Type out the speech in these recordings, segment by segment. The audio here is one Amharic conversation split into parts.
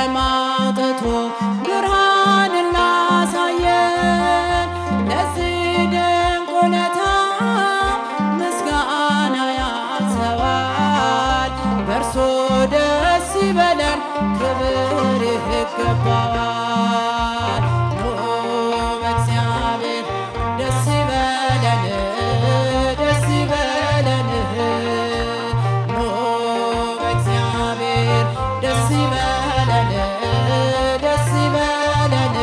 ጨለማ አውጥቶ ብርሃንን ላሳየን ለዚህ ድንቅ ውለታ ምስጋና ያንሰዋል። በእርሱ ደስ ይበለን ክብር ይገባዋል። ኑ በእግዚአብሔር ደስ ይበለን ደስ ይበለን ኑ በእግዚአብሔር ደስ ይበለን ደስ ይበለን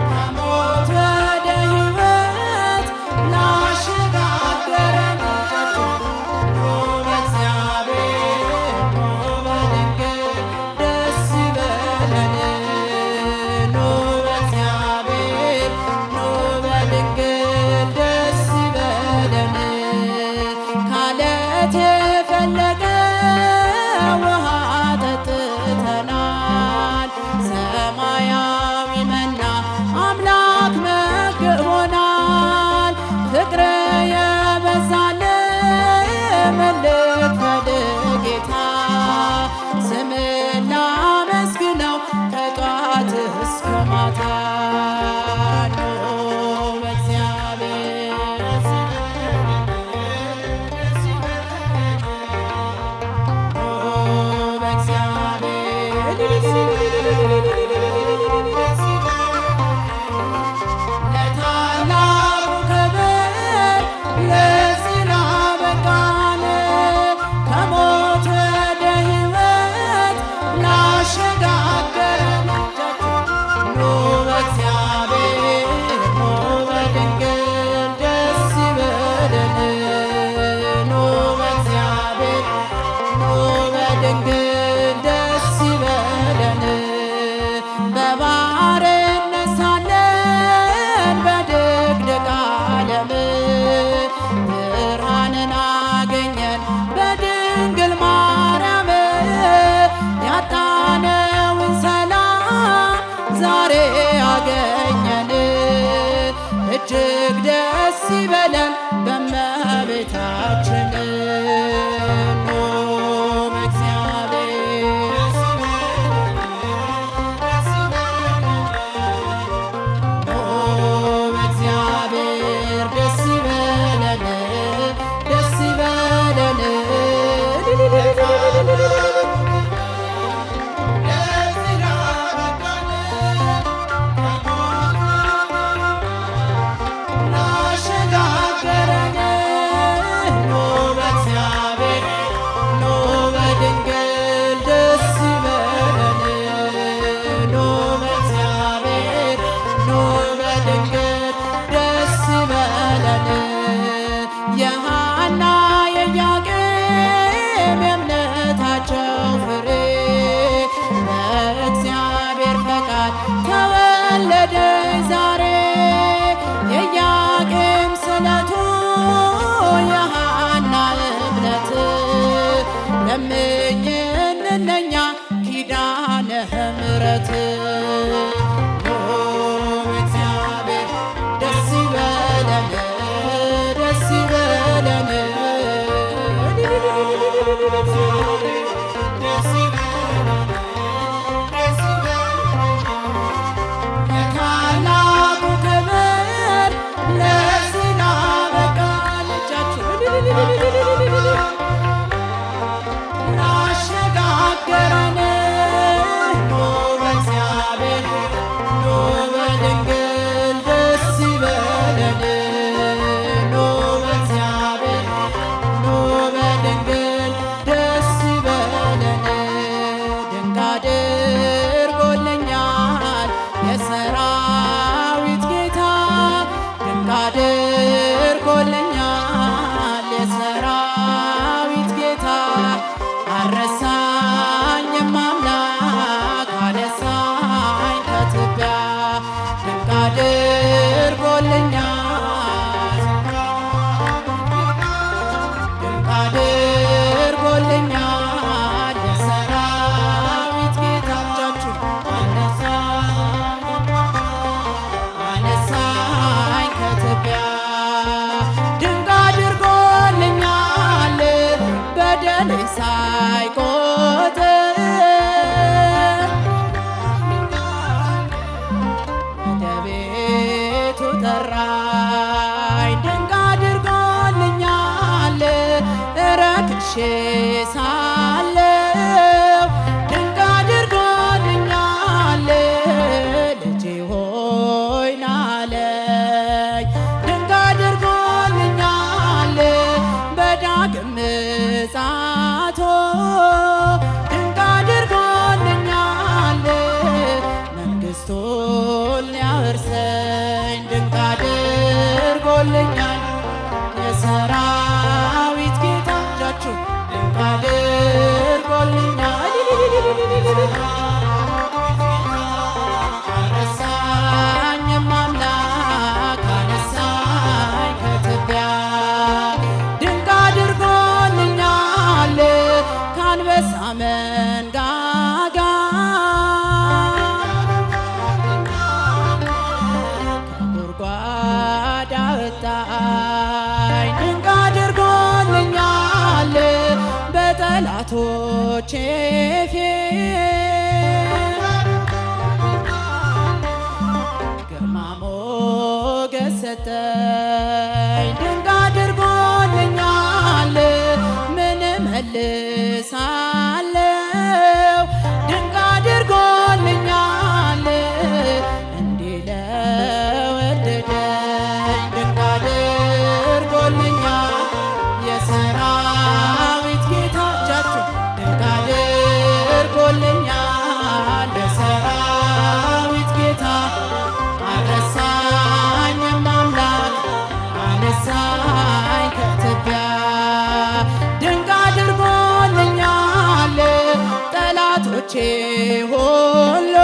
ከሞት ወደ ሕይወት ላሸጋገረን ኑ በእግዚአብሔር ኑ በድንግል ደስ ይበለን ኑ በእግዚአብሔር ኑ በድንግል ደስ ይበለን ካለት የፈለቀ ውሃ ጠጥተናል። ሰማያዊ መና አምላክ መግቦናል። ፍቅር የበዛልን መልክፈል ጌታ ስምን ላመስግነው ከጧት እስከ ማታ ኑ በእግዚአብሔር ለታላቁ ክብር ለዚህ ላበቃን ከሞት ወደ ሕይወት ላሸጋገረን ኑ በእግዚአብሔር ኑ በድንግል ደስ ይበለን ኑ በእግዚአብሔር ኑ በድንግል ደስ ይበለን በባርነት ሳለን በድቅድቅ ዓለም ብርሃንን አገኘን በድንግል ማርያም ያጣነውን ሰላም ዛሬ አገኘን እጅግ ደስ ይበለን በእመቤታችን ኑ በእግዚአብሔር ኑ በእግዚአብሔር ደስ ይበለን ደስ ይበለን ላሸጋገረን ኑ በእግዚአብሔር ኑ በድንግል ደስ ይበለን ኑ በእግዚአብሔር ኑ በድንግል ደስ ይበለን የሐና የኢያቄም የእምነታቸው ፍሬ በእግዚአብሔር ፈቃድ ተወለደ ዛሬ የኢያቄም ስለቱ የሐና እምነት ለምኝልን ለኛ ኪዳነ ምሕረት ኑ በእግዚአብሔር ደስ ይበለን ደስ ይበለን ለታላቁ ክብር ለዚህ ላበቃን እጃችን ጠራኝ ድንቅ አድርጎልኛል ረክሼ ሳለው ድንቅ አድርጎልኛል ልጄ ሆይ ናለኝ ድንቅ አድርጎልኛል በዳግም ምጽአቱ ድንቅ አድርጎልኛል መንግሥቱን ሊያወርሰኝ ድንቅ አድርጎልኛል የሰራዊት ጌታ እጃችሁ ድንቅ አድርጎልኛል አረሳኝም አምላክ አነሳኝ ከትቢያ ድንቅ አድርጎልኛል ከአንበሳ መንጋጋ ከጉድጓድ አወጣኝ ድንቅ አድርጎልኛል በጠላቶቼ ፊት ግርማ ሞገስ ሰጠኝ ድንቅ አድርጎልኛል ምን እመልሳለሁ ድንቅ አድርጎልኛል እንዲህ ለወደደኝ ድንቅ አድርጎልኛል የሰራዊት ጌታ እጃችሁ ድንቅ አድርጎልኛል የሰራዊት ጌታ አልረሳኝም አምላክ አነሳኝ ከትቢያ ድንቅ አድርጎልኛል ጠላቶቼ ሁሉ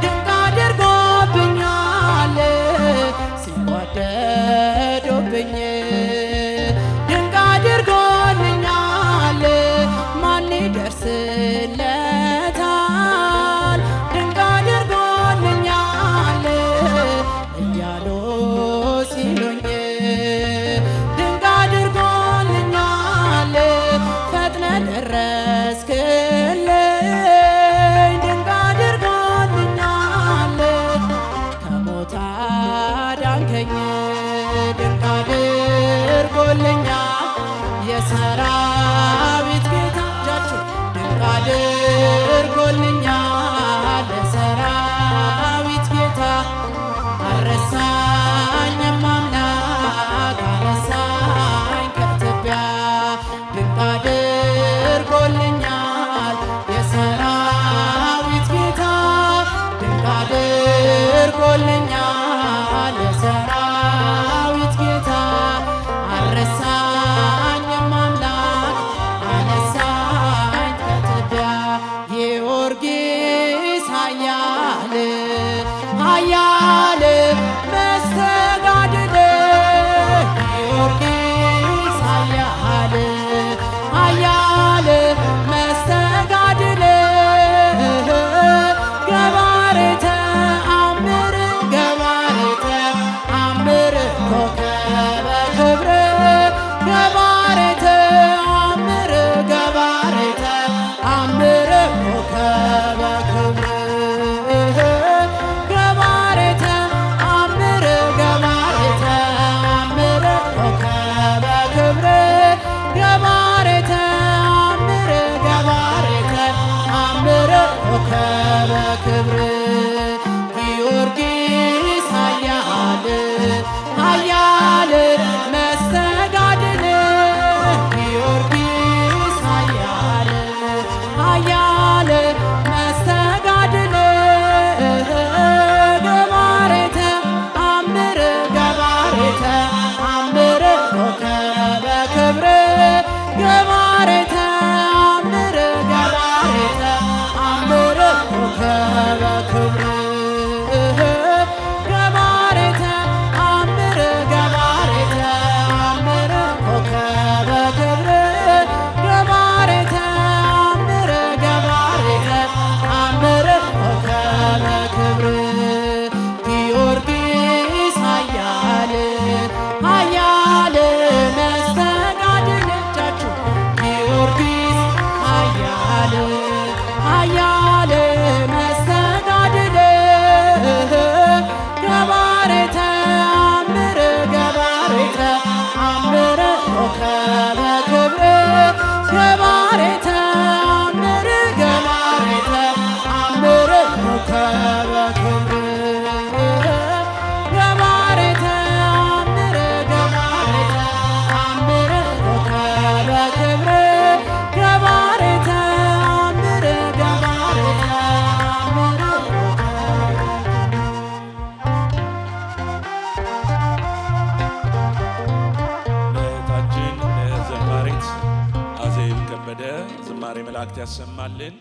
ድንቅ አድርጎብኛል ሲዋደዱብኝ ድንቅ አድርጎልኛል ማን ይደርስለታል ድንቅ አድርጎልኛል እያሉ ሲሉኝ ድንቅ አድርጎልኛል ፈጥነ ደረስክልኝ ድንቅ አድርጎልኛል ከሞት አዳንከኝ ድንቅ አድርጎልኛል የሰራዊት ጌታ እጃችሁ ድንቅ አድርጎልኛል የሰራዊት ጌታ አልረሳኝም አምላክ አነሳኝ ከትቢያ ድንቅ አድርጎልኛል የሰራዊት ጌታ ድንቅ አድርጎልኛል የሰራዊት ጌታ አልረሳኝም አምላክ አነሳኝ ከትቢያ ጊዮርጊስ ኃያል ኃያል መስተጋድል ጊዮርጊስ ኃያል ኃያል መስተጋድል ገባሬ ተአምር ገባሬ ተአምር ኮከበ ክብር ገባሬ ተአምር ገባሬ ተአምር ኮከበ ክብር ገባሬ ተአምር ገባሬ ተአምር ኮከበ ክብር ገባሬ ተአምር ገባሬ ተአምር ኮከበ ክብር ጊዮርጊስ ኃያል ኃያል መስተጋድል ጊዮርጊስ ኃያል ኃያል መስተጋድል ገባሬ ተአምር ገባሬ ተአምር ኮከበ ክብር ገባሬ ተአምር ገባሬ ተአምር ኮከበ ክብር ገባሬ ተአምር መላእክት ያሰማልን።